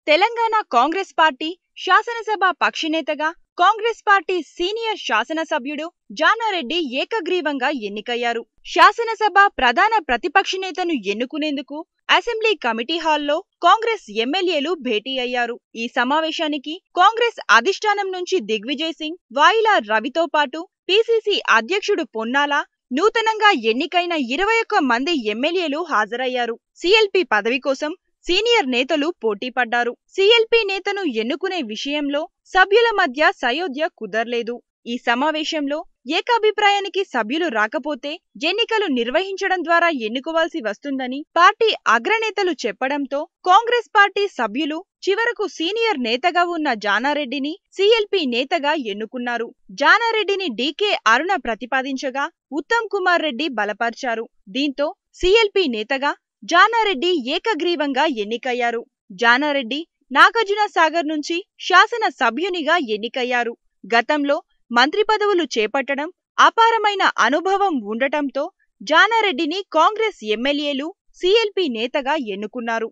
Telangana Congress party శాసనసభ పక్షనేతగా Congress party senior శాసనసభ్యుడు జానారెడ్డి ఏకగ్రీవంగా ఎన్నికయ్యారు. శాసనసభ ప్రధాన ప్రతిపక్ష నేతను ఎన్నుకునేందుకు అసెంబ్లీ కమిటీ హాల్లో కాంగ్రెస్ ఎమ్మెల్యేలు భేటీ అయ్యారు. ఈ సమావేశానికి కాంగ్రెస్ అధిష్టానం నుంచి దిగ్విజయ్ సింగ్, వాయిల రవితో పాటు పిసిసి అధ్యక్షుడు పొన్నాల, నూతనంగా ఎన్నికైన 21 మంది ఎమ్మెల్యేలు హాజరయ్యారు. సిఎల్పి పదవి కోసం సీనియర్ నేతలు పోటీ పడ్డారు. సిఎల్పి నేతను ఎన్నుకునే విషయంలో సభ్యుల మధ్య సయోధ్య కుదరలేదు. ఈ సమావేశంలో ఏకాభిప్రాయానికి సభ్యులు రాకపోతే ఎన్నికలు నిర్వహించడం ద్వారా ఎన్నుకోవాల్సి వస్తుందని పార్టీ అగ్రనేతలు చెప్పడంతో కాంగ్రెస్ పార్టీ సభ్యులు చివరకు సీనియర్ నేతగా ఉన్న జానారెడ్డిని సిఎల్పి నేతగా ఎన్నుకున్నారు. జానారెడ్డిని డికే అరుణ ప్రతిపాదించగా ఉత్తమ్ కుమార్ రెడ్డి బలపర్చారు. దీంతో సిఎల్పి నేతగా జానారెడ్డి ఏకగ్రీవంగా ఎన్నికయ్యారు. జానారెడ్డి నాగార్జున సాగర్ నుంచి శాసన సభ్యునిగా ఎన్నికయ్యారు. గతంలో మంత్రి పదవులు చేపట్టడం, అపారమైన అనుభవం ఉండటంతో జానారెడ్డిని కాంగ్రెస్ ఎమ్మెల్యేలు సిఎల్పి నేతగా ఎన్నుకున్నారు.